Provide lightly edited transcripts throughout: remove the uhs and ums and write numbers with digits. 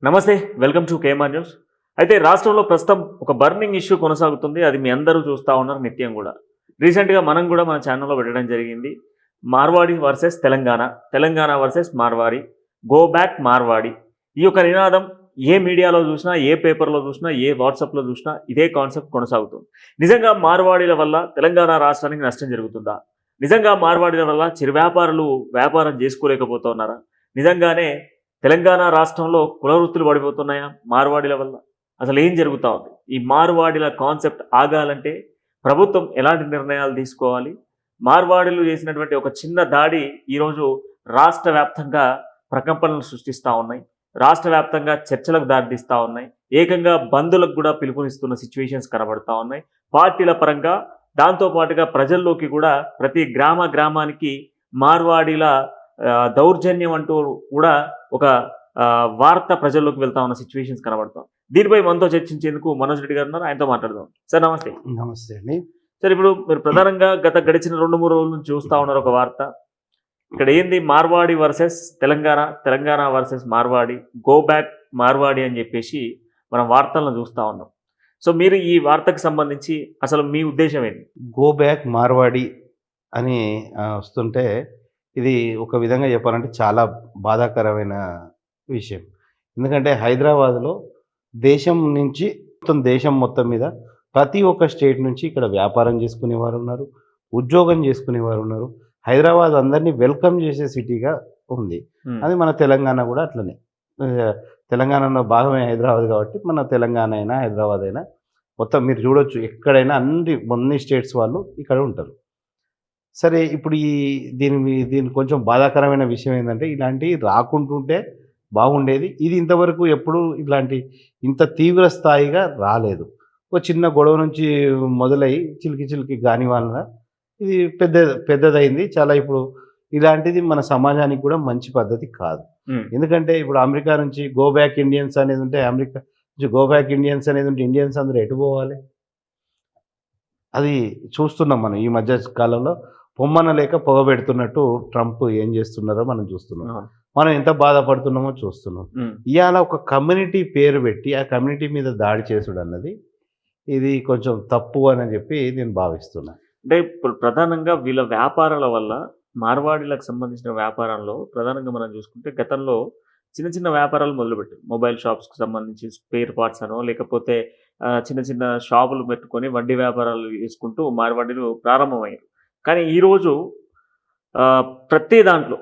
నమస్తే. Welcome to KMR news. అయితే రాష్ట్రంలో ప్రస్తుతం ఒక బర్నింగ్ ఇష్యూ కొనసాగుతుంది. అది మీ అందరూ చూస్తూ ఉన్నారు నిత్యం కూడా. రీసెంట్గా మనం కూడా మన ఛానల్లో పెట్టడం జరిగింది. Marwadi versus Telangana, Telangana versus Marwadi, go back Marwadi. ఈ యొక్క నినాదం ఏ మీడియాలో చూసినా, ఏ పేపర్లో చూసినా, ఏ వాట్సాప్లో చూసినా ఇదే కాన్సెప్ట్ కొనసాగుతుంది. నిజంగా మార్వాడీల వల్ల తెలంగాణ రాష్ట్రానికి నష్టం జరుగుతుందా? నిజంగా మార్వాడీల వల్ల చిరు వ్యాపారులు వ్యాపారం చేసుకోలేకపోతున్నారా? నిజంగానే తెలంగాణ రాష్ట్రంలో కుల వృత్తులు పడిపోతున్నాయా మార్వాడీల వల్ల? అసలు ఏం జరుగుతూ ఉంది? ఈ మార్వాడీల కాన్సెప్ట్ ఆగాలంటే ప్రభుత్వం ఎలాంటి నిర్ణయాలు తీసుకోవాలి? మార్వాడీలు చేసినటువంటి ఒక చిన్న దాడి ఈరోజు రాష్ట్ర వ్యాప్తంగా ప్రకంపనలు సృష్టిస్తూ ఉన్నాయి. రాష్ట్ర వ్యాప్తంగా చర్చలకు దారితీస్తూ ఉన్నాయి. ఏకంగా బంధులకు కూడా పిలుపునిస్తున్న సిచ్యువేషన్స్ కనబడతా ఉన్నాయి పార్టీల పరంగా. దాంతోపాటుగా ప్రజల్లోకి కూడా ప్రతి గ్రామానికి మార్వాడీల దౌర్జన్యం అంటూ కూడా ఒక వార్త ప్రజల్లోకి వెళ్తా ఉన్న సిచ్యువేషన్స్ కనబడతాం. దీనిపై మనతో చర్చించేందుకు మనోజ్ రెడ్డి గారు ఉన్నారు. ఆయనతో మాట్లాడదాం. సార్ నమస్తే. నమస్తే అండి. సార్, ఇప్పుడు మీరు ప్రధానంగా గడిచిన 2-3 రోజుల నుంచి చూస్తూ ఉన్నారు ఒక వార్త. ఇక్కడ ఏంది, Marwadi versus Telangana, Telangana versus Marwadi, go back Marwadi అని చెప్పేసి మనం వార్తలను చూస్తూ ఉన్నాం. సో మీరు ఈ వార్తకు సంబంధించి అసలు మీ ఉద్దేశం ఏంటి? గో బ్యాక్ మార్వాడి అని వస్తుంటే ఇది ఒక విధంగా చెప్పాలంటే చాలా బాధాకరమైన విషయం. ఎందుకంటే హైదరాబాద్లో దేశం మొత్తం మీద ప్రతి ఒక్క స్టేట్ నుంచి ఇక్కడ వ్యాపారం చేసుకునేవారు ఉన్నారు, ఉద్యోగం చేసుకునేవారు ఉన్నారు. హైదరాబాద్ అందరినీ వెల్కమ్ చేసే సిటీగా ఉంది. అది మన తెలంగాణ కూడా అట్లనే. తెలంగాణలో భాగమే హైదరాబాద్ కాబట్టి మన తెలంగాణ అయినా హైదరాబాద్ అయినా మొత్తం మీరు చూడొచ్చు, ఎక్కడైనా అన్ని స్టేట్స్ వాళ్ళు ఇక్కడ ఉంటారు. సరే, ఇప్పుడు దీని కొంచెం బాధాకరమైన విషయం ఏంటంటే ఇలాంటివి రాకుంటుంటే బాగుండేది. ఇది ఇంతవరకు ఎప్పుడు ఇంత తీవ్ర స్థాయిగా రాలేదు. ఒక చిన్న గొడవ నుంచి మొదలై చిలికి గాని వలన ఇది పెద్దదైంది చాలా. ఇప్పుడు ఇలాంటిది మన సమాజానికి కూడా మంచి పద్ధతి కాదు. ఎందుకంటే ఇప్పుడు అమెరికా నుంచి గో బ్యాక్ ఇండియన్స్ అనేది ఉంటే, అమెరికా నుంచి గో బ్యాక్ ఇండియన్స్ అనేది ఉంటే ఇండియన్స్ అందరూ ఎటు పోవాలి? అది చూస్తున్నాం మనం ఈ మధ్య కాలంలో. పొమ్మన లేక పొగబెడుతున్నట్టు ట్రంప్ ఏం చేస్తున్నారో మనం చూస్తున్నాం. మనం ఎంత బాధపడుతున్నామో చూస్తున్నాం. ఇవాళ ఒక కమ్యూనిటీ పేరు పెట్టి ఆ కమ్యూనిటీ మీద దాడి చేసుడు అన్నది ఇది కొంచెం తప్పు అని చెప్పి నేను భావిస్తున్నాను. అంటే ఇప్పుడు ప్రధానంగా వీళ్ళ వ్యాపారాల వల్ల, మార్వాడీలకు సంబంధించిన వ్యాపారంలో ప్రధానంగా మనం చూసుకుంటే గతంలో చిన్న చిన్న వ్యాపారాలు మొదలుపెట్టారు. మొబైల్ షాప్స్కి సంబంధించి స్పేర్ పార్ట్స్ అనో, లేకపోతే చిన్న చిన్న షాపులు పెట్టుకొని వడ్డీ వ్యాపారాలు చేసుకుంటూ మార్వాడీలు ప్రారంభమయ్యారు. కానీ ఈరోజు ప్రతి దాంట్లో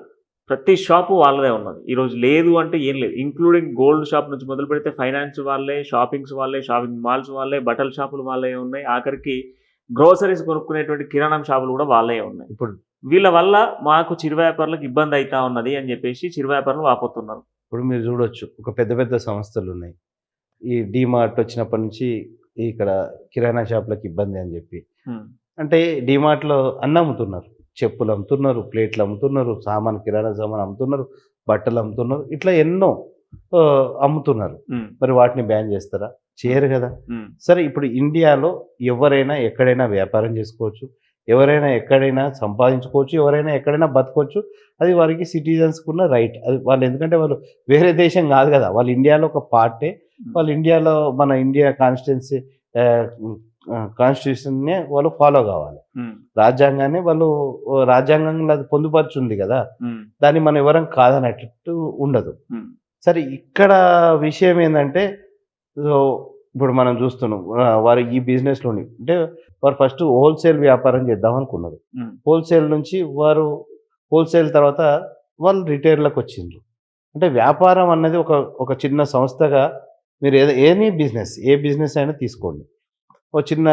ప్రతి షాపు వాళ్ళదే ఉన్నది. ఈరోజు లేదు అంటే ఏం లేదు. ఇంక్లూడింగ్ గోల్డ్ షాప్ నుంచి మొదలు పెడితే ఫైనాన్స్ వాళ్ళే, షాపింగ్స్ వాళ్ళే, షాపింగ్ మాల్స్ వాళ్ళే, బట్టల షాపులు వాళ్ళే ఉన్నాయి. ఆఖరికి గ్రోసరీస్ కొనుక్కునేటువంటి కిరాణం షాపులు కూడా వాళ్ళే ఉన్నాయి. ఇప్పుడు వీళ్ళ వల్ల మాకు చిరు వ్యాపారులకు ఇబ్బంది అవుతా ఉన్నది అని చెప్పేసి చిరు వ్యాపారులు వాపోతున్నారు. ఇప్పుడు మీరు చూడొచ్చు, ఒక పెద్ద సంస్థలు ఉన్నాయి. ఈ డీమార్ట్ వచ్చినప్పటి నుంచి ఇక్కడ కిరాణా షాపులకు ఇబ్బంది అని చెప్పి, అంటే డీమార్ట్లో అన్నీ అమ్ముతున్నారు. చెప్పులు అమ్ముతున్నారు, ప్లేట్లు అమ్ముతున్నారు, కిరాణా సామాన్ అమ్ముతున్నారు, బట్టలు అమ్ముతున్నారు, ఇట్లా ఎన్నో అమ్ముతున్నారు. మరి వాటిని బ్యాన్ చేస్తారా? చేయరు కదా. సరే, ఇప్పుడు ఇండియాలో ఎవరైనా ఎక్కడైనా వ్యాపారం చేసుకోవచ్చు, ఎవరైనా ఎక్కడైనా సంపాదించుకోవచ్చు, ఎవరైనా ఎక్కడైనా బతకొచ్చు. అది వారికి సిటిజన్స్కి ఉన్న రైట్. అది వాళ్ళు, ఎందుకంటే వాళ్ళు వేరే దేశం కాదు కదా, వాళ్ళు ఇండియాలో ఒక పార్టే. వాళ్ళు ఇండియాలో మన ఇండియా కాన్స్టిట్యూషన్నే వాళ్ళు ఫాలో కావాలి. రాజ్యాంగాన్ని రాజ్యాంగంలో అది పొందుపరుచుంది కదా, దాన్ని మనం ఎవరం కాదనేటట్టు ఉండదు. సరే, ఇక్కడ విషయం ఏంటంటే ఇప్పుడు మనం చూస్తున్నాం, వారు ఈ బిజినెస్లోని అంటే వారు ఫస్ట్ హోల్సేల్ వ్యాపారం చేద్దాం అనుకున్నారు. హోల్సేల్ నుంచి హోల్సేల్ తర్వాత వాళ్ళు రిటైల్లోకి వచ్చిండ్రు. అంటే వ్యాపారం అన్నది ఒక చిన్న సంస్థగా మీరు ఏ బిజినెస్ అయినా తీసుకోండి. ఒక చిన్న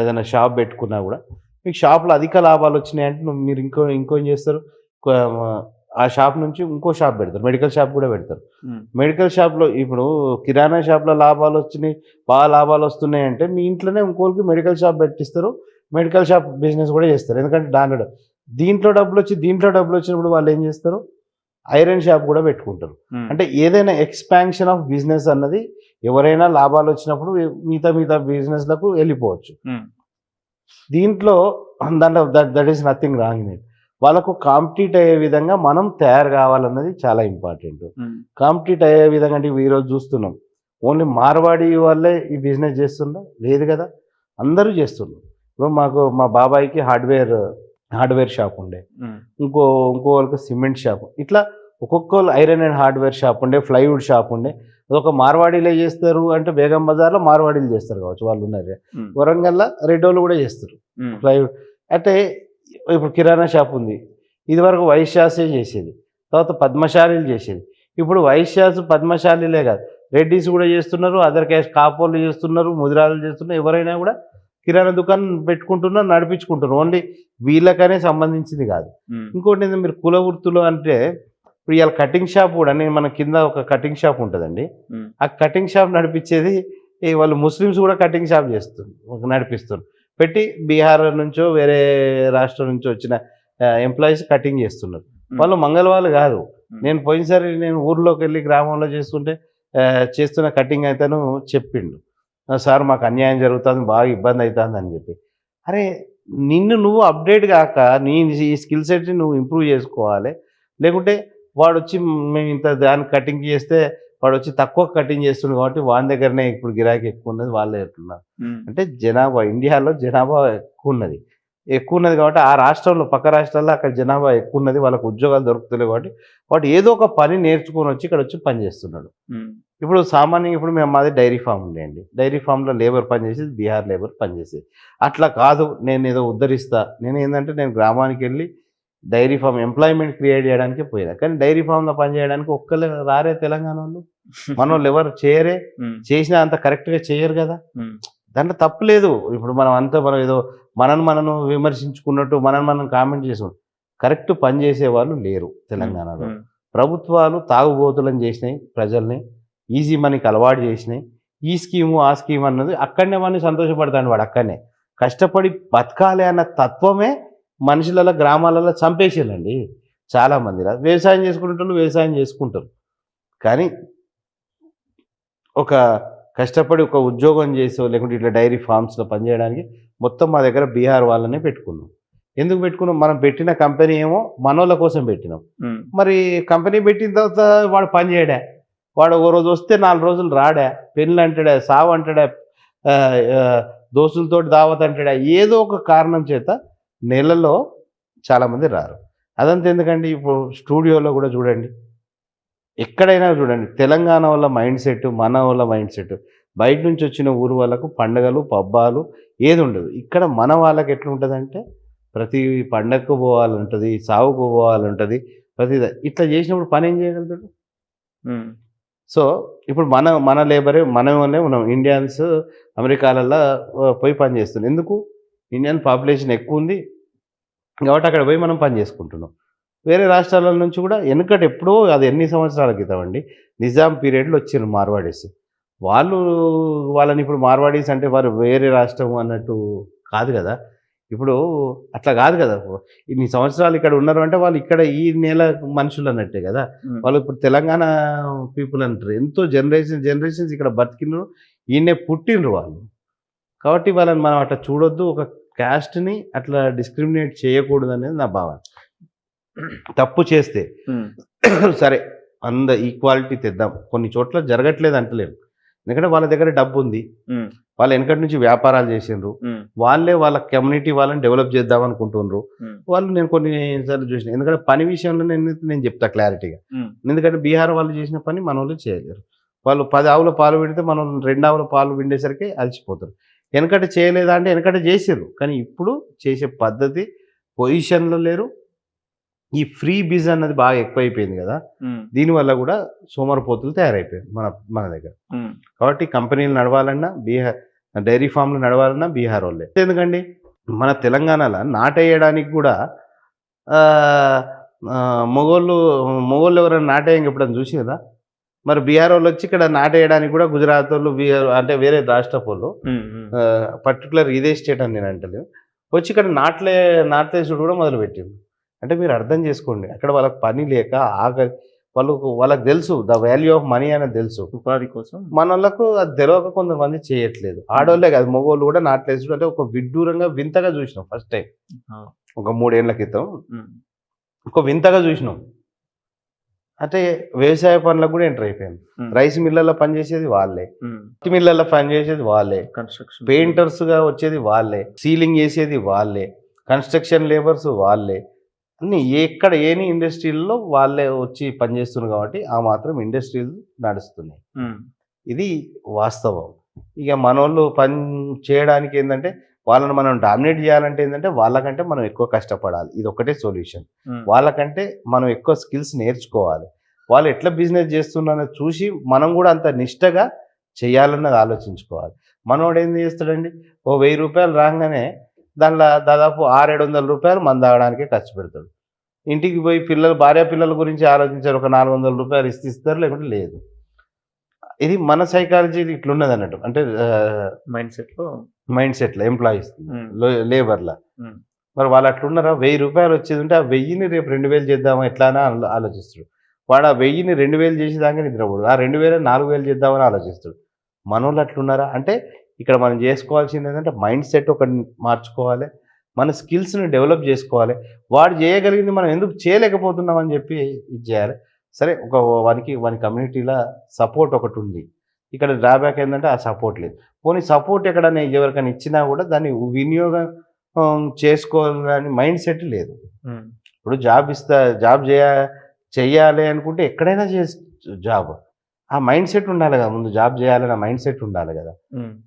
ఏదైనా షాప్ పెట్టుకున్నా కూడా మీకు షాప్లో అధిక లాభాలు వచ్చినాయంటే మీరు ఇంకేం చేస్తారు? ఆ షాప్ నుంచి ఇంకో షాప్ పెడతారు, మెడికల్ షాప్ కూడా పెడతారు. మెడికల్ షాప్లో ఇప్పుడు కిరాణా షాప్లో లాభాలు వచ్చినాయి, బాగా లాభాలు వస్తున్నాయి అంటే మీ ఇంట్లోనే ఇంకోరికి మెడికల్ షాప్ పెట్టిస్తారు, మెడికల్ షాప్ బిజినెస్ కూడా చేస్తారు. ఎందుకంటే దీంట్లో డబ్బులు వచ్చినప్పుడు వాళ్ళు ఏం చేస్తారు? ఐరన్ షాప్ కూడా పెట్టుకుంటారు. అంటే ఏదైనా ఎక్స్పాన్షన్ ఆఫ్ బిజినెస్ అన్నది, ఎవరైనా లాభాలు వచ్చినప్పుడు మిగతా బిజినెస్లకు వెళ్ళిపోవచ్చు. దీంట్లో that is nothing wrong in it. వాళ్ళకు కాంపిటీట్ అయ్యే విధంగా మనం తయారు కావాలన్నది చాలా ఇంపార్టెంట్. కాంపిటీట్ అయ్యే విధంగా అంటే ఈరోజు చూస్తున్నాం ఓన్లీ మార్వాడి వాళ్ళే ఈ బిజినెస్ చేస్తుండ్రా? లేదు కదా, అందరూ చేస్తున్నారు. ఇప్పుడు మా బాబాయికి హార్డ్వేర్ షాప్ ఉండే, ఇంకో వాళ్ళకి సిమెంట్ షాప్, ఇట్లా ఒక్కొక్కరు ఐరన్ అండ్ హార్డ్వేర్ షాప్ ఉండే, ప్లైవుడ్ షాప్ ఉండే. అదొక మార్వాడీలే చేస్తారు అంటే బేగం బజార్లో మార్వాడీలు చేస్తారు కావచ్చు, వాళ్ళు ఉన్నారు. వరంగల్లో రెడ్డోళ్ళు కూడా చేస్తారు ప్లైవుడ్. అంటే ఇప్పుడు కిరాణా షాప్ ఉంది, ఇదివరకు వైశ్యాసే చేసేది, తర్వాత పద్మశాలీలు చేసేది. ఇప్పుడు వైశ్యాసు పద్మశాలీలే కాదు, రెడ్డిస్ కూడా చేస్తున్నారు, అదర్ క్యాస్ట్ కాపోళ్ళు చేస్తున్నారు, ముదిరాలు చేస్తున్నారు. ఎవరైనా కూడా కిరాణా దుకాణం పెట్టుకుంటున్నారు, నడిపించుకుంటున్నారు. ఓన్లీ వీళ్ళకనే సంబంధించింది కాదు. ఇంకోటి ఏంటంటే మీరు కుల వృత్తులు అంటే ఇప్పుడు ఇవాళ కటింగ్ షాప్ కూడా, నేను మన కింద ఒక కటింగ్ షాప్ ఉంటుందండి, ఆ కటింగ్ షాప్ నడిపించేది వాళ్ళు ముస్లిమ్స్ కూడా కటింగ్ షాప్ నడిపిస్తారు. పెట్టి బీహార్ నుంచో వేరే రాష్ట్రం నుంచో వచ్చిన ఎంప్లాయీస్ కటింగ్ చేస్తున్నారు. వాళ్ళు మంగళవాళ్ళు కాదు. నేను పోయినసారి నేను ఊర్లోకి వెళ్ళి గ్రామంలో చేస్తున్న కటింగ్ అయితేను చెప్పిండు, సార్ మాకు అన్యాయం జరుగుతుంది, బాగా ఇబ్బంది అవుతుంది అని చెప్పి. అరే నువ్వు అప్డేట్ కాక ఈ స్కిల్ సెట్ని నువ్వు ఇంప్రూవ్ చేసుకోవాలి. లేకుంటే వాడు వచ్చి మేము ఇంత దాన్ని కటింగ్ చేస్తే వాడు వచ్చి తక్కువ కటింగ్ చేస్తుంది కాబట్టి వాని దగ్గరనే ఇప్పుడు గిరాకీ ఎక్కువ ఉన్నది, వాళ్ళే ఎట్లున్నారు అంటే ఇండియాలో జనాభా ఎక్కువ ఉన్నది కాబట్టి ఆ రాష్ట్రంలో పక్క రాష్ట్రాల్లో అక్కడ జనాభా ఎక్కువ ఉన్నది, వాళ్ళకు ఉద్యోగాలు దొరుకుతలేవు కాబట్టి వాడు ఏదో ఒక పని నేర్చుకొని వచ్చి ఇక్కడ వచ్చి పని చేస్తున్నాడు. ఇప్పుడు సామాన్యంగా ఇప్పుడు మాది డైరీ ఫామ్ ఉండేయండి, డైరీ ఫామ్లో లేబర్ పనిచేసేది బీహార్ లేబర్ పనిచేసేది. అట్లా కాదు నేను ఏదో ఉద్ధరిస్తా, నేను గ్రామానికి వెళ్ళి డైరీ ఫామ్ ఎంప్లాయ్మెంట్ క్రియేట్ చేయడానికి పోయినా, కానీ డైరీ ఫామ్లో పనిచేయడానికి ఒక్కరు రారే తెలంగాణ వాళ్ళు. మన వాళ్ళు ఎవరు చేయరే, చేసినా అంత కరెక్ట్గా చేయరు కదా, దాంట్లో తప్పు లేదు. ఇప్పుడు మనం ఏదో మనను విమర్శించుకున్నట్టు మనం కామెంట్ చేసుకుంటాం. కరెక్ట్ పని చేసే వాళ్ళు లేరు తెలంగాణలో. ప్రభుత్వాలు తాగుబోతులను చేసినాయి, ప్రజల్ని ఈజీ మనీకి అలవాటు చేసినాయి. ఈ స్కీము ఆ స్కీమ్ అన్నది అక్కడనే వాడిని సంతోషపడతాడు, వాడు అక్కడనే కష్టపడి బతకాలి అన్న తత్వమే మనుషులలో గ్రామాలలో చంపేసారండి చాలామంది. వ్యవసాయం వ్యవసాయం చేసుకుంటారు, కానీ ఒక కష్టపడి ఒక ఉద్యోగం చేసో లేకుంటే ఇట్లా డైరీ ఫార్మ్స్లో పనిచేయడానికి మొత్తం మా దగ్గర బీహార్ వాళ్ళనే పెట్టుకున్నాం. ఎందుకు పెట్టుకున్నాం? మనం పెట్టిన కంపెనీ ఏమో మనోళ్ళ కోసం పెట్టినాం. మరి కంపెనీ పెట్టిన తర్వాత వాడు పని చేయడా, వాడు ఓ రోజు వస్తే 4 రోజులు రాడా, పెళ్ళి అంటాడా, సావు అంటాడా, దోస్తులతో దావత్ అంటాడా, ఏదో ఒక కారణం చేత నెలలో చాలామంది రారు. అదంతా ఎందుకండి? ఇప్పుడు స్టూడియోలో కూడా చూడండి, ఎక్కడైనా చూడండి, తెలంగాణ వాళ్ళ మైండ్ సెట్, మన వాళ్ళ మైండ్ సెట్, బయట నుంచి వచ్చిన ఊరు వాళ్ళకు పండగలు పబ్బాలు ఏది ఉండదు. ఇక్కడ మన వాళ్ళకి ఎట్లుంటుందంటే ప్రతి పండగకు పోవాలంటుంది, సాగుకు పోవాలంటుంది, ఇట్లా చేసినప్పుడు పని ఏం చేయగలుగుతాడు? సో ఇప్పుడు మన లేబరే మనమే ఉన్నాం. ఇండియన్స్ అమెరికాలలో పోయి పని చేస్తున్నాం. ఎందుకు? ఇండియన్ పాపులేషన్ ఎక్కువ ఉంది కాబట్టి అక్కడ పోయి మనం పని చేసుకుంటున్నాం. వేరే రాష్ట్రాల నుంచి కూడా ఎప్పుడో అది ఎన్ని సంవత్సరాల క్రితం అండి, నిజాం పీరియడ్లో వచ్చారు మార్వాడీస్. వాళ్ళని ఇప్పుడు మార్వాడీస్ అంటే వారు వేరే రాష్ట్రం అన్నట్టు కాదు కదా. ఇప్పుడు అట్లా కాదు కదా, ఇన్ని సంవత్సరాలు ఇక్కడ ఉన్నారు అంటే వాళ్ళు ఇక్కడ ఈ నేల మనుషులు అన్నట్టే కదా. వాళ్ళు ఇప్పుడు తెలంగాణ పీపుల్ అంటారు. ఎంతో జనరేషన్స్ ఇక్కడ బతికినరు, ఈయనే పుట్టినరు వాళ్ళు. కాబట్టి వాళ్ళని మనం అట్లా చూడొద్దు, ఒక క్యాస్ట్ని అట్లా డిస్క్రిమినేట్ చేయకూడదు అనేది నా భావన. తప్పు చేస్తే సరే ఈక్వాలిటీ తెద్దాం, కొన్ని చోట్ల జరగట్లేదు అంటలేము, ఎందుకంటే వాళ్ళ దగ్గర డబ్బు ఉంది, వాళ్ళు వెనకటి నుంచి వ్యాపారాలు చేసిండ్రు, వాళ్ళే వాళ్ళ కమ్యూనిటీ వాళ్ళని డెవలప్ చేద్దాం అనుకుంటున్నారు వాళ్ళు. నేను కొన్నిసార్లు చూసిన, ఎందుకంటే పని విషయంలో నేను చెప్తా క్లారిటీగా, ఎందుకంటే బీహార్ వాళ్ళు చేసిన పని మన వాళ్ళు చేయలేరు. వాళ్ళు 10 ఆవుల పాలు విడితే మనం 2 ఆవుల పాలు విండేసరికి అలసిపోతారు. వెనకటి చేయలేదా అంటే వెనకటి చేసారు, కానీ ఇప్పుడు చేసే పద్ధతి పొజిషన్లో లేరు. ఈ ఫ్రీ బిజ్ అన్నది బాగా ఎక్కువైపోయింది కదా, దీనివల్ల కూడా సోమరిపోతులు తయారైపోయారు మన దగ్గర. కాబట్టి కంపెనీలు నడవాలన్నా డైరీ ఫామ్లు నడవాలన్నా బీహార్ వాళ్ళే. ఎందుకండి మన తెలంగాణలో నాటేయడానికి కూడా మొగోళ్ళు ఎవరైనా నాటేయంగా ఎప్పుడైనా చూసి కదా. మరి బీహార్ వాళ్ళు వచ్చి ఇక్కడ నాటేయడానికి కూడా గుజరాత్ వాళ్ళు, బీహార్ అంటే వేరే రాష్ట్రపు వాళ్ళు, పర్టికులర్ ఇదే స్టేట్ అని నేను అంటలేదు, వచ్చి ఇక్కడ నాట్లేసుడు కూడా మొదలుపెట్టింది. అంటే మీరు అర్థం చేసుకోండి, అక్కడ వాళ్ళకి పని లేక వాళ్ళకి తెలుసు ద వాల్యూ ఆఫ్ మనీ అనేది తెలుసు, ఉపాధి కోసం. మన వాళ్ళకు అది తెలియక కొంతమంది చేయట్లేదు. ఆడవాళ్ళే కాదు, మగవాళ్ళు కూడా నాట్లేసుడు అంటే ఒక విడ్డూరంగా వింతగా చూసినాం ఫస్ట్ టైం ఒక 3 ఏళ్ల క్రితం. ఒక వింతగా చూసినాం. అంటే వ్యవసాయ పనులకు కూడా ఎంటర్ అయిపోయింది. రైస్ మిల్లర్లో పనిచేసేది వాళ్ళే, పత్తి మిల్లర్లో పనిచేసేది వాళ్ళే, కన్స్ట్రక్షన్ పెయింటర్స్గా వచ్చేది వాళ్ళే, సీలింగ్ చేసేది వాళ్ళే, కన్స్ట్రక్షన్ లేబర్స్ వాళ్ళే, అన్ని ఎక్కడ ఏని ఇండస్ట్రీల్లో వాళ్ళే వచ్చి పనిచేస్తున్నారు కాబట్టి ఆ మాత్రం ఇండస్ట్రీలు నడుస్తున్నాయి. ఇది వాస్తవం. ఇక మనోళ్ళు పని చేయడానికి ఏంటంటే వాళ్ళని మనం డామినేట్ చేయాలంటే ఏంటంటే వాళ్ళకంటే మనం ఎక్కువ కష్టపడాలి. ఇది ఒకటే సొల్యూషన్. వాళ్ళకంటే మనం ఎక్కువ స్కిల్స్ నేర్చుకోవాలి. వాళ్ళు ఎట్లా బిజినెస్ చేస్తున్నారో చూసి మనం కూడా అంత నిష్టగా చేయాలన్నది ఆలోచించుకోవాలి. మనోడు ఏం చేస్తాడండి, ఓ ₹1000 రాగానే దానిలో దాదాపు 600-700 రూపాయలు మందు తాగడానికే ఖర్చు పెడతాడు. ఇంటికి పోయి భార్య పిల్లల గురించి ఆలోచించారు. ఒక ₹400 ఇస్తారు, లేకుంటే లేదు. ఇది మన సైకాలజీ ఇట్లున్నది అన్నట్టు. అంటే మైండ్ సెట్లో ఎంప్లాయీస్ లేబర్లా. మరి వాళ్ళు అట్లున్నారా? ₹1000 వచ్చేది ఉంటే ఆ 1000ని రేపు 2000 చేద్దామా ఎట్లా అని ఆలోచిస్తాడు. వాడు ఆ 1000ని 2000 చేసేదాకా నిద్రపోడు. ఆ 2000 4000 చేద్దామని ఆలోచిస్తాడు. మనోళ్ళు అట్లున్నారా? అంటే ఇక్కడ మనం చేసుకోవాల్సింది ఏంటంటే మైండ్ సెట్ ఒకటి మార్చుకోవాలి. మన స్కిల్స్ని డెవలప్ చేసుకోవాలి. వాడు చేయగలిగింది మనం ఎందుకు చేయలేకపోతున్నాం అని చెప్పి ఇది చేయాలి. సరే, వాని కమ్యూనిటీలో సపోర్ట్ ఒకటి ఉంది. ఇక్కడ డ్రాబ్యాక్ ఏంటంటే ఆ సపోర్ట్ లేదు. పోనీ సపోర్ట్ ఎక్కడైనా ఎవరికైనా ఇచ్చినా కూడా దాన్ని వినియోగం చేసుకోవాలని మైండ్ సెట్ లేదు. ఇప్పుడు జాబ్ చేయాలి అనుకుంటే ఎక్కడైనా జాబ్ ఆ మైండ్ సెట్ ఉండాలి కదా. ముందు జాబ్ చేయాలన్న మైండ్ సెట్ ఉండాలి కదా.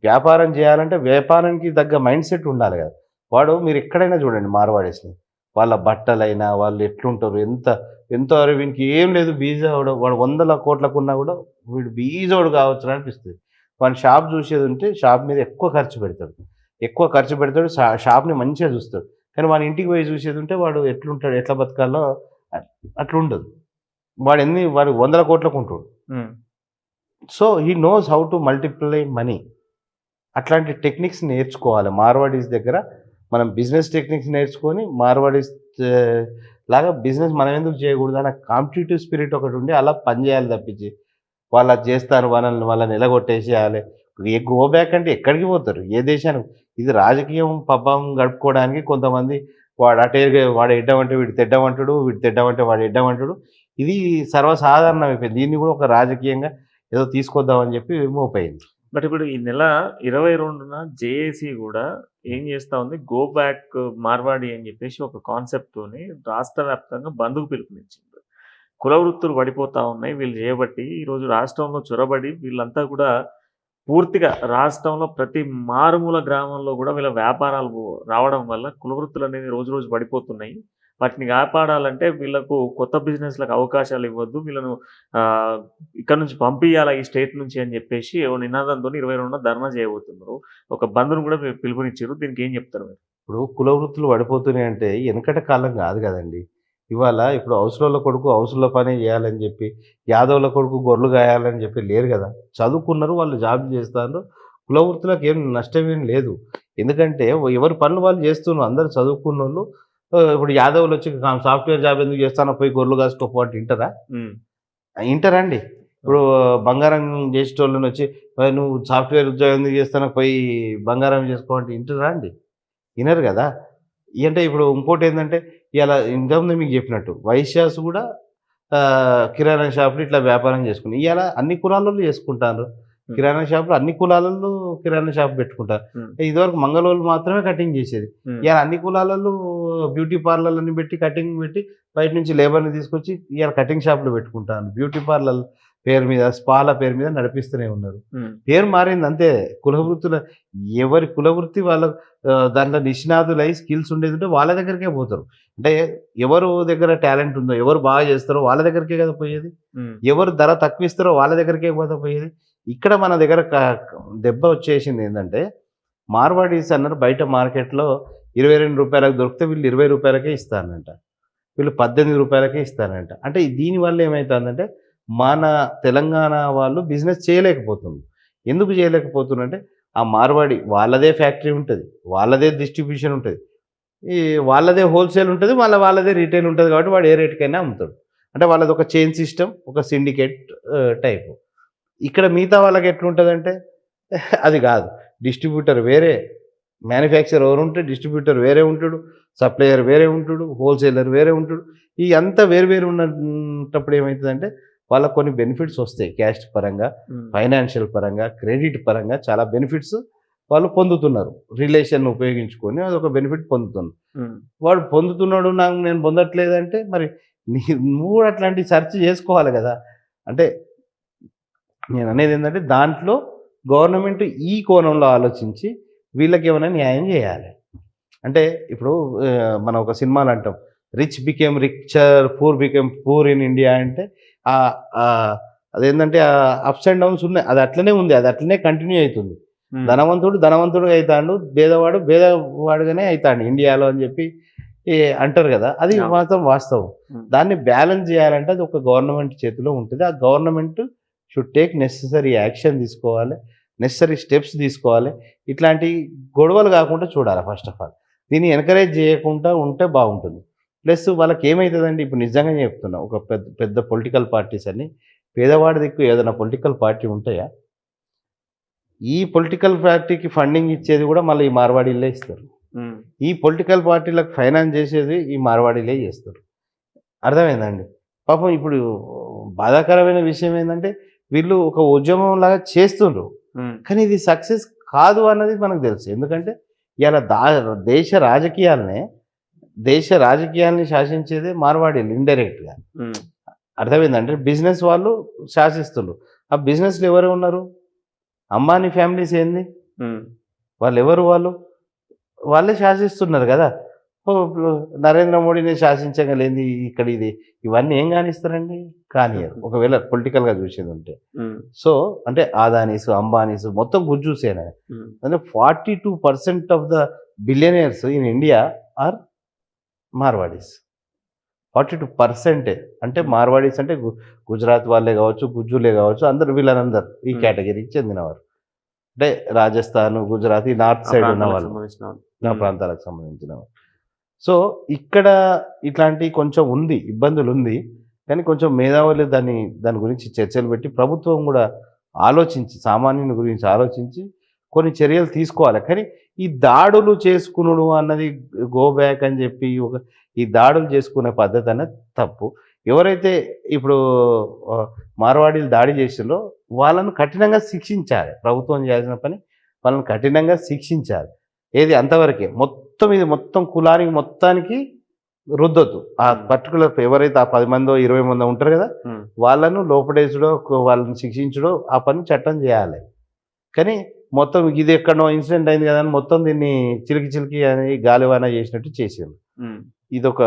వ్యాపారం చేయాలంటే వ్యాపారానికి తగ్గ మైండ్ సెట్ ఉండాలి కదా. మీరు ఎక్కడైనా చూడండి మార్వాడీస్ని, వాళ్ళ బట్టలైనా వాళ్ళు ఎట్లుంటారు, ఎంతో వీనికి ఏం లేదు, బీజోడు, వాడు 100 కోట్లకున్నా కూడా వీడు బీజోడు కావచ్చు అనిపిస్తుంది. వాడి షాప్ చూసేది ఉంటే షాప్ మీద ఎక్కువ ఖర్చు పెడతాడు, షాప్ని మంచిగా చూస్తాడు. కానీ వాడి ఇంటికి పోయి చూసేది ఉంటే వాడు ఎట్లుంటాడు, ఎట్లా బతకాలో అట్లుండదు. వాడు 100 కోట్లకు ఉంటాడు. So he knows how to multiply money. అట్లాంటి టెక్నిక్స్ నేర్చుకోవాలి మార్వాడీస్ దగ్గర. మనం బిజినెస్ టెక్నిక్స్ నేర్చుకొని మార్వాడీస్ లాగా బిజినెస్ మనం ఎందుకు చేయకూడదు అన్న కాంపిటేటివ్ స్పిరిట్ ఒకటి ఉండి అలా పనిచేయాలి తప్పించి వాళ్ళు అది చేస్తారు వాళ్ళని ఎలగొట్టేసేయాలి. గో బ్యాక్ అంటే ఎక్కడికి పోతారు, ఏ దేశానికి? ఇది రాజకీయం పబ్బం గడుపుకోవడానికి కొంతమంది వాడు ఎడ్డమంటే వీడు తెడ్డమంటాడు, వీడు తెడ్డమంటే వాడు ఎడ్డమంటాడు. ఇది సర్వసాధారణం అయిపోయింది. దీన్ని కూడా ఒక రాజకీయంగా ఏదో తీసుకొద్దామని చెప్పి మోపైంది. బట్ ఇప్పుడు ఈ నెల 22న జేఏసీ కూడా ఏం చేస్తూ ఉంది, గో బ్యాక్ మార్వాడి అని చెప్పేసి ఒక కాన్సెప్ట్తోని రాష్ట్ర వ్యాప్తంగా బంద్కు పిలుపునిచ్చింది. కుల వృత్తులు పడిపోతూ ఉన్నాయి వీళ్ళు చేయబట్టి. ఈరోజు రాష్ట్రంలో చొరబడి వీళ్ళంతా కూడా పూర్తిగా రాష్ట్రంలో ప్రతి మారుమూల గ్రామంలో కూడా వీళ్ళ వ్యాపారాలు రావడం వల్ల కుల వృత్తులు అనేది రోజు రోజు పడిపోతున్నాయి. వాటిని కాపాడాలంటే వీళ్ళకు కొత్త బిజినెస్లకు అవకాశాలు ఇవ్వద్దు, వీళ్ళను ఇక్కడ నుంచి పంపించాలా ఈ స్టేట్ నుంచి అని చెప్పేసి నినాదంతో 22న ధర్నా చేయబోతున్నారు. ఒక బంద్ను కూడా పిలుపునిచ్చారు. దీనికి ఏం చెప్తారు మీరు? ఇప్పుడు కుల వృత్తులు పడిపోతున్నాయి అంటే వెనకటి కాలం కాదు కదండి. ఇప్పుడు హౌస్లోళ్ళ కొడుకు హౌస్లో పనే చేయాలని చెప్పి, యాదవుల కొడుకు గొర్రెలు గాయాలని చెప్పి లేరు కదా. చదువుకున్నారు, వాళ్ళు జాబ్ చేస్తారు. కుల వృత్తులకు ఏం నష్టమేం లేదు. ఎందుకంటే ఎవరి పనులు వాళ్ళు చేస్తున్నారు. అందరూ చదువుకున్న వాళ్ళు. ఇప్పుడు యాదవులు వచ్చి సాఫ్ట్వేర్ జాబ్ ఎందుకు చేస్తానో పోయి గొర్రెలు కాసుకోపో అంటే వింటారా అండి? ఇప్పుడు బంగారం చేసేటోళ్ళని వచ్చి నువ్వు సాఫ్ట్వేర్ ఉద్యోగం ఎందుకు చేస్తానో పోయి బంగారం చేసుకోవాలంటే వింటారా అండి? వినరు కదా. అంటే ఇప్పుడు ఇంకోటి ఏంటంటే ఇలా ఇంతకుముందు మీకు చెప్పినట్టు వైశ్యాస్ కూడా కిరాణా షాపులు ఇట్లా వ్యాపారం చేసుకుని ఇవాళ అన్ని కులాలలో చేసుకుంటారు. కిరాణా షాపులు అన్ని కులాలలో కిరాణా షాప్ పెట్టుకుంటారు. ఇదివరకు మంగళవాళ్ళు మాత్రమే కటింగ్ చేసేది. ఇవాళ అన్ని కులాలలో బ్యూటీ పార్లర్లని పెట్టి కటింగ్ పెట్టి బయట నుంచి లేబర్ని తీసుకొచ్చి ఇవాళ కటింగ్ షాపులు పెట్టుకుంటారు. బ్యూటీ పార్లర్ పేరు మీద, స్పాల పేరు మీద నడిపిస్తూనే ఉన్నారు. పేరు మారింది అంతే. కులవృత్తుల ఎవరి కులవృత్తి వాళ్ళ దాంట్లో నిష్ణాతులై స్కిల్స్ ఉండేది ఉంటే వాళ్ళ దగ్గరికే పోతారు. అంటే ఎవరు దగ్గర టాలెంట్ ఉందో, ఎవరు బాగా చేస్తారో వాళ్ళ దగ్గరికే కదా పోయేది. ఎవరు ధర తక్కువ ఇస్తారో వాళ్ళ దగ్గరికే కదా పోయేది. ఇక్కడ మన దగ్గర దెబ్బ వచ్చేసింది ఏంటంటే మార్వాడీస్ అన్నారు బయట మార్కెట్లో ₹22 దొరికితే వీళ్ళు ₹20 ఇస్తారంట, వీళ్ళు ₹18 ఇస్తారంట. అంటే దీనివల్ల ఏమవుతుందంటే మన తెలంగాణ వాళ్ళు బిజినెస్ చేయలేకపోతున్నారు. ఎందుకు చేయలేకపోతున్నారంటే ఆ మార్వాడి వాళ్ళదే ఫ్యాక్టరీ ఉంటుంది, వాళ్ళదే డిస్ట్రిబ్యూషన్ ఉంటుంది, వాళ్ళదే హోల్సేల్ ఉంటుంది, వాళ్ళదే రీటైల్ ఉంటుంది. కాబట్టి వాడు ఏ రేటుకైనా అమ్ముతాడు. అంటే వాళ్ళది ఒక చైన్ సిస్టమ్, ఒక సిండికేట్ టైపు. ఇక్కడ మిగతా వాళ్ళకి ఎట్లుంటుందంటే అది కాదు. డిస్ట్రిబ్యూటర్ వేరే, మ్యానుఫ్యాక్చర్ ఎవరు ఉంటే డిస్ట్రిబ్యూటర్ వేరే ఉంటాడు, సప్లయర్ వేరే ఉంటాడు, హోల్సేలర్ వేరే ఉంటాడు. ఈ అంతా వేరు ఉన్నప్పుడు ఏమవుతుందంటే వాళ్ళకు కొన్ని బెనిఫిట్స్ వస్తాయి. క్యాస్ట్ పరంగా, ఫైనాన్షియల్ పరంగా, క్రెడిట్ పరంగా చాలా బెనిఫిట్స్ వాళ్ళు పొందుతున్నారు. రిలేషన్ ఉపయోగించుకొని అదొక బెనిఫిట్ పొందుతున్నారు. వాడు పొందుతున్నాడు, నేను పొందట్లేదంటే మరి నువ్వు కూడా అట్లాంటి సెర్చ్ చేసుకోవాలి కదా. అంటే నేను అనేది ఏంటంటే దాంట్లో గవర్నమెంట్ ఈ కోణంలో ఆలోచించి వీళ్ళకి ఏమైనా న్యాయం చేయాలి. అంటే ఇప్పుడు మనం ఒక సినిమాలో అంటాం, rich became richer, poor became poor in India అంటే అదేంటంటే అప్స్ అండ్ డౌన్స్ ఉన్నాయి. అది అట్లనే ఉంది, అది అట్లనే కంటిన్యూ అవుతుంది. ధనవంతుడుగా అవుతాడు, భేదవాడుగానే అవుతాడు ఇండియాలో అని చెప్పి అంటారు కదా. అది మాత్రం వాస్తవం. దాన్ని బ్యాలెన్స్ చేయాలంటే అది ఒక గవర్నమెంట్ చేతిలో ఉంటుంది. ఆ government should take necessary action తీసుకోవాలి, నెసెసరీ స్టెప్స్ తీసుకోవాలి. ఇట్లాంటి గొడవలు కాకుండా చూడాలి. ఫస్ట్ ఆఫ్ ఆల్ దీన్ని ఎంకరేజ్ చేయకుండా ఉంటే బాగుంటుంది. ప్లస్ వాళ్ళకి ఏమవుతుందండి, ఇప్పుడు నిజంగా చెప్తున్నా, ఒక పెద్ద పొలిటికల్ పార్టీస్ అన్ని పేదవాడి దిక్కు ఏదైనా పొలిటికల్ పార్టీ ఉంటాయా? ఈ పొలిటికల్ పార్టీకి ఫండింగ్ ఇచ్చేది కూడా మళ్ళీ ఈ మార్వాడీలే ఇస్తారు. ఈ పొలిటికల్ పార్టీలకు ఫైనాన్స్ చేసేది ఈ మార్వాడీలే చేస్తారు. అర్థమైందండి. పాపం ఇప్పుడు బాధాకరమైన విషయం ఏంటంటే వీళ్ళు ఒక ఉద్యమం లాగా చేస్తుండ్రు, కానీ ఇది సక్సెస్ కాదు అన్నది మనకు తెలుసు. ఎందుకంటే ఇలా దేశ రాజకీయాల్ని శాసించేదే మార్వాడీలు ఇండైరెక్ట్గా. అర్థమైందంటే బిజినెస్ వాళ్ళు శాసిస్తుండ్రు. ఆ బిజినెస్లు ఎవరు ఉన్నారు? అంబానీ ఫ్యామిలీస్ ఏంది, వాళ్ళు ఎవరు? వాళ్ళే శాసిస్తున్నారు కదా. నరేంద్ర మోడీని శాసించగలేంది ఇక్కడ ఇవన్నీ ఏం కానిస్తారండి? కానియరు, ఒకవేళ పొలిటికల్గా చూసేది ఉంటే. సో అంటే ఆదానీస్, అంబానీస్ మొత్తం గుజ్జూసేనా. అంటే 42% of the billionaires in India are Marwadis. 42% అంటే మార్వాడీస్ అంటే గుజరాత్ వాళ్ళే కావచ్చు, గుజ్జులే కావచ్చు, అందరు వీళ్ళందరూ ఈ కేటగిరీకి చెందినవారు. అంటే రాజస్థాన్, గుజరాత్, ఈ నార్త్ సైడ్ ఉన్న వాళ్ళు, నా ప్రాంతాలకు సంబంధించిన వాళ్ళు. సో ఇక్కడ ఇట్లాంటి కొంచెం ఉంది, ఇబ్బందులు ఉంది. కానీ కొంచెం మేధావులు దాని గురించి చర్చలు పెట్టి ప్రభుత్వం కూడా ఆలోచించి, సామాన్యుని గురించి ఆలోచించి కొన్ని చర్యలు తీసుకోవాలి. కానీ ఈ దాడులు చేసుకునుడు అన్నది గో బ్యాక్ అని చెప్పి ఈ దాడులు చేసుకునే పద్ధతి అనేది తప్పు. ఎవరైతే ఇప్పుడు మార్వాడీలు దాడి చేసిందో వాళ్ళను కఠినంగా శిక్షించాలి. ప్రభుత్వం చేయాల్సిన పని వాళ్ళని కఠినంగా శిక్షించాలి. ఏది అంతవరకే. ఇది మొత్తం కులానికి మొత్తానికి రుద్దొద్దు. ఆ పర్టికులర్ ఎవరైతే ఆ 10 మందో 20 మందో ఉంటారు కదా, వాళ్ళను లోపడేసుడో వాళ్ళని శిక్షించడో ఆ పని చట్టం చేయాలి. కానీ మొత్తం ఇది ఎక్కడో ఇన్సిడెంట్ అయింది కదా అని మొత్తం దీన్ని చిలికి అని గాలివాన చేసినట్టు చేసారు. ఇదొక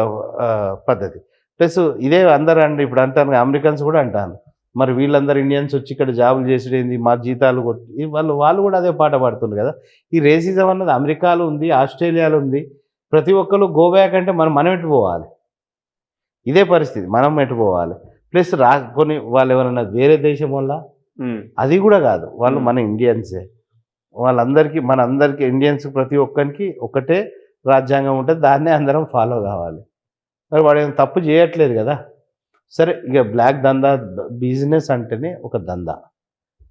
పద్ధతి. ప్లస్ ఇదే అందరూ అండి ఇప్పుడు అంటాను, అమెరికన్స్ కూడా అంటాను, మరి వీళ్ళందరూ ఇండియన్స్ వచ్చి ఇక్కడ జాబులు చేసేది మా జీతాలు కొట్టి వాళ్ళు కూడా అదే పాట పాడుతున్నారు కదా. ఈ రేసిజం అన్నది అమెరికాలో ఉంది, ఆస్ట్రేలియాలో ఉంది. ప్రతి ఒక్కరు గో బ్యాక్ అంటే మనం ఎటు పోవాలి? ఇదే పరిస్థితి, మనం ఎటు పోవాలి? ప్లస్ కొన్ని వాళ్ళు ఎవరన్నా వేరే దేశం వల్ల అది కూడా కాదు, వాళ్ళు మన ఇండియన్సే. మనందరికీ ఇండియన్స్ ప్రతి ఒక్కరికి ఒకటే రాజ్యాంగం ఉంటుంది, దాన్నే అందరం ఫాలో కావాలి. మరి వాడు ఏం తప్పు చేయట్లేదు కదా. సరే, ఇక బ్లాక్ దందా, బిజినెస్ అంటేనే ఒక దందా,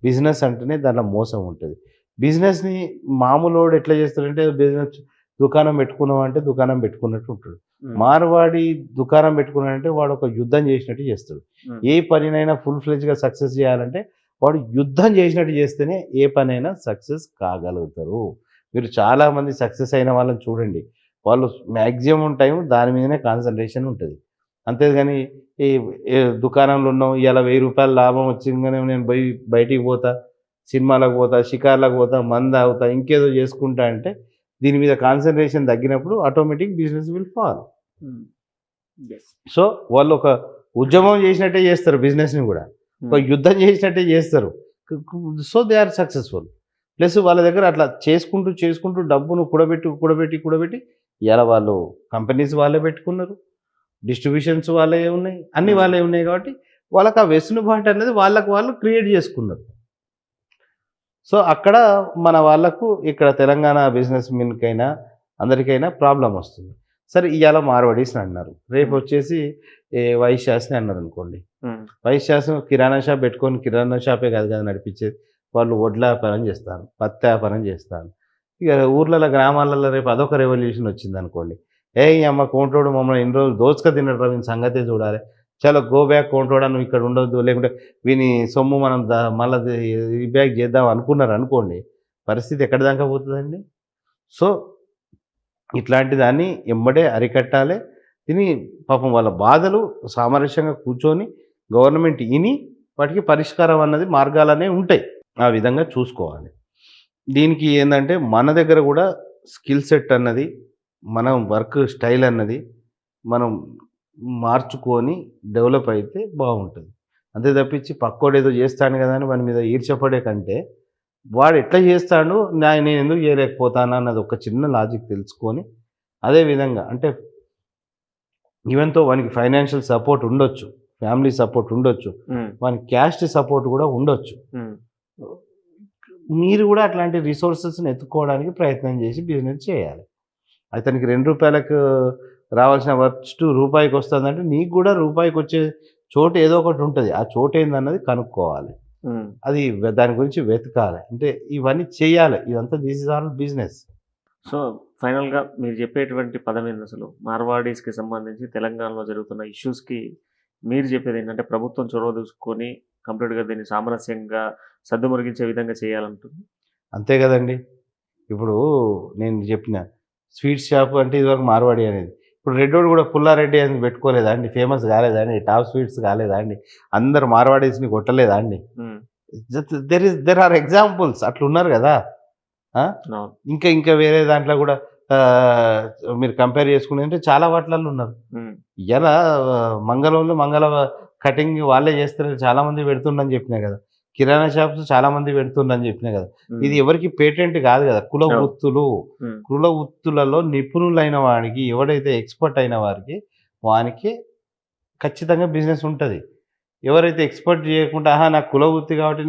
బిజినెస్ అంటేనే దాంట్లో మోసం ఉంటుంది. బిజినెస్ని మామూలు ఎట్లా చేస్తాడంటే, బిజినెస్ దుకాణం పెట్టుకున్నాం అంటే దుకాణం పెట్టుకున్నట్టు ఉంటాడు. మార్వాడి దుకాణం పెట్టుకున్నాడంటే వాడు ఒక యుద్ధం చేసినట్టు చేస్తాడు. ఏ పనినైనా ఫుల్ ఫ్లెజ్గా సక్సెస్ చేయాలంటే వాడు యుద్ధం చేసినట్టు చేస్తేనే ఏ పనైనా సక్సెస్ కాగలుగుతారు. మీరు చాలామంది సక్సెస్ అయిన వాళ్ళని చూడండి, వాళ్ళు మ్యాక్సిమం టైం దాని మీదనే కాన్సన్ట్రేషన్ ఉంటుంది. అంతేగాని ఈ దుకాణంలో ఉన్నాం, ఇలా 1000 రూపాయల లాభం వచ్చిందనే నేను బయటికి పోతా, సినిమాలకు పోతా, షికార్లకు పోతా, మందు తాగుతా, ఇంకేదో చేసుకుంటా అంటే దీని మీద కాన్సన్ట్రేషన్ తగ్గినప్పుడు automatic business will fall. So వాళ్ళు ఒక ఉద్యమం చేసినట్టే చేస్తారు, బిజినెస్ని కూడా ఒక యుద్ధం చేసినట్టే చేస్తారు. So they are successful. Plus వాళ్ళ దగ్గర అట్లా చేసుకుంటూ డబ్బును కూడబెట్టి ఇలా వాళ్ళు కంపెనీస్ వాళ్ళే పెట్టుకున్నారు, డిస్ట్రిబ్యూషన్స్ వాళ్ళే ఉన్నాయి, అన్నీ వాళ్ళే ఉన్నాయి. కాబట్టి వాళ్ళకి ఆ వెసులుబాటు అనేది వాళ్ళు క్రియేట్ చేసుకున్నారు. సో అక్కడ మన వాళ్ళకు ఇక్కడ తెలంగాణ బిజినెస్ మెన్కైనా అందరికైనా ప్రాబ్లం వస్తుంది. సరే, ఇవాళ మార్వాడీస్ అన్నారు, రేపు వచ్చేసి వైశ్యాస్ని అన్నారు అనుకోండి. వైశ్యాస్ కిరాణా షాప్ పెట్టుకొని, కిరాణా షాపే కాదు కదా నడిపించేది, వాళ్ళు వడ్ల వ్యాపారం చేస్తారు, పత్తి వ్యాపారం చేస్తారు, ఇక ఊర్లలో గ్రామాలలో రేపు అదొక రెవల్యూషన్ వచ్చింది అనుకోండి. ఏ ఈ అమ్మ కోంటోడు మమ్మల్ని ఇన్ని రోజులు దోచుక తిన్నట్టు వీని సంగతే చూడాలి, చలో గో బ్యాక్ కోంటోడా నువ్వు ఇక్కడ ఉండొద్దు, లేకుంటే వీని సొమ్ము మనం మళ్ళీ బ్యాక్ చేద్దాం అనుకున్నారు అనుకోండి, పరిస్థితి ఎక్కడి దాకా పోతుందండి. సో ఇట్లాంటి దాన్ని ఎమ్మడే అరికట్టాలి. దీని పాపం వాళ్ళ బాధలు సామరస్యంగా కూర్చొని గవర్నమెంట్ ఇని వాటికి పరిష్కారం అన్నది మార్గాలనే ఉంటాయి, ఆ విధంగా చూసుకోవాలి. దీనికి ఏంటంటే మన దగ్గర కూడా స్కిల్ సెట్ అన్నది, మనం వర్క్ స్టైల్ అన్నది మనం మార్చుకొని డెవలప్ అయితే బాగుంటుంది. అంతే తప్పించి పక్కోడు ఏదో చేస్తాను కదా అని వాని మీద ఈర్చపడే కంటే వాడు ఎట్లా చేస్తాడు నేను ఎందుకు చేయలేకపోతాను అన్నది ఒక చిన్న లాజిక్ తెలుసుకొని అదే విధంగా అంటే ఈవెన్తో వానికి ఫైనాన్షియల్ సపోర్ట్ ఉండొచ్చు, ఫ్యామిలీ సపోర్ట్ ఉండొచ్చు, వానికి క్యాస్ట్ సపోర్ట్ కూడా ఉండొచ్చు. మీరు కూడా అట్లాంటి రిసోర్సెస్ని ఎత్తుకోవడానికి ప్రయత్నం చేసి బిజినెస్ చేయాలి. అతనికి ₹2 రావాల్సిన వర్స్ట్ రూపాయికి వస్తుందంటే నీకు కూడా రూపాయికి వచ్చే చోటు ఏదో ఒకటి ఉంటుంది. ఆ చోటు ఏందన్నది కనుక్కోవాలి, అది దాని గురించి వెతకాలి. అంటే ఇవన్నీ చేయాలి. ఇదంతా this is all business. So ఫైనల్గా మీరు చెప్పేటువంటి పదం ఏంది అసలు? మార్వాడీస్కి సంబంధించి తెలంగాణలో జరుగుతున్న ఇష్యూస్కి మీరు చెప్పేది ఏంటంటే ప్రభుత్వం చొరవ తీసుకొని కంప్లీట్గా దీన్ని సామరస్యంగా సద్దుమరిగించే విధంగా చేయాలంటుంది. అంతే కదండి. ఇప్పుడు నేను చెప్పిన స్వీట్ షాప్ అంటే ఇదివరకు మార్వాడి అనేది, ఇప్పుడు రెడ్డోడు కూడా పుల్లారెడ్డి అని పెట్టుకోలేదా అండి? ఫేమస్ కాలేదా అండి? టాప్ స్వీట్స్ కాలేదా అండి? అందరు మార్వాడీస్ని కొట్టలేదా అండి? దెర్ ఆర్ ఎగ్జాంపుల్స్ అట్లా ఉన్నారు కదా. ఇంకా ఇంకా వేరే దాంట్లో కూడా మీరు కంపేర్ చేసుకునేంటే చాలా వాటిలలో ఉన్నారు. ఇలా మంగళంలో మంగళ కటింగ్ వాళ్ళే చేస్తారు, చాలా మంది పెడుతుండని చెప్పినా కదా. కిరాణా షాప్స్ చాలా మంది పెడుతుండని చెప్పినా కదా. ఇది ఎవరికి పేటెంట్ కాదు కదా. కుల వృత్తులలో నిపుణులైన వాడికి, ఎవడైతే ఎక్స్పర్ట్ అయిన వానికి ఖచ్చితంగా బిజినెస్ ఉంటుంది. ఎవరైతే ఎక్స్పర్ట్ చేయకుండా నాకు కుల వృత్తి కాబట్టి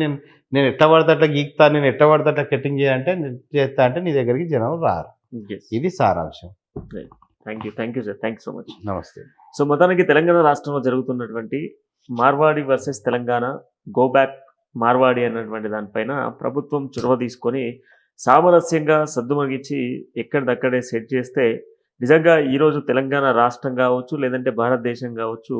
నేను ఎట్లా పడితే అట్లా గీక్తాను, నేను ఎట్లా పడితే అట్లా కటింగ్ చేయాలంటే చేస్తా అంటే నీ దగ్గరికి జనం రారు. ఇది సారాంశం. Thank you sir, thank you so much. నమస్తే. సో మొత్తానికి తెలంగాణ రాష్ట్రంలో జరుగుతున్నటువంటి Marwadi versus Telangana go back Marwadi అన్నటువంటి దానిపైన ప్రభుత్వం చొరవ తీసుకొని సామరస్యంగా సద్దుమగిచ్చి ఎక్కడిదక్కడే సెట్ చేస్తే నిజంగా ఈరోజు తెలంగాణ రాష్ట్రం కావచ్చు, లేదంటే భారతదేశం కావచ్చు,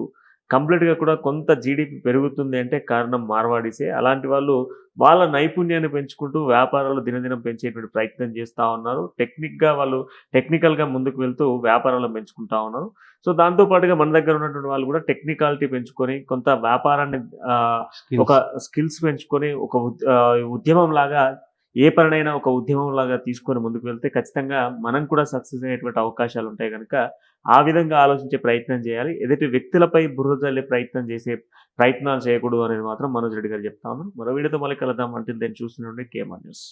కంప్లీట్గా కూడా కొంత జీడిపి పెరుగుతుంది అంటే కారణం మార్వాడీసే. అలాంటి వాళ్ళు వాళ్ళ నైపుణ్యాన్ని పెంచుకుంటూ వ్యాపారాలు దినదినం పెంచేటువంటి ప్రయత్నం చేస్తూ ఉన్నారు. వాళ్ళు టెక్నికల్గా ముందుకు వెళ్తూ వ్యాపారాలను పెంచుకుంటా ఉన్నారు. సో దాంతోపాటుగా మన దగ్గర ఉన్నటువంటి వాళ్ళు కూడా టెక్నికాలిటీ పెంచుకొని కొంత వ్యాపారాన్ని ఒక స్కిల్స్ పెంచుకొని ఒక ఉద్యమం లాగా, ఏ పనినైనా ఒక ఉద్యమం లాగా తీసుకొని ముందుకు వెళ్తే ఖచ్చితంగా మనం కూడా సక్సెస్ అయ్యేటువంటి అవకాశాలు ఉంటాయి కనుక ఆ విధంగా ఆలోచించే ప్రయత్నం చేయాలి. ఎదుటి వ్యక్తులపై బురద జల్లే ప్రయత్నాలు చేయకూడదు అనేది మాత్రం మనోజ్ రెడ్డి గారు చెప్తా ఉన్నారు. మరో వీడియోతో మళ్ళీ కలుద్దాం. అంటే నేను చూస్తుండే కేఎంఆర్ న్యూస్.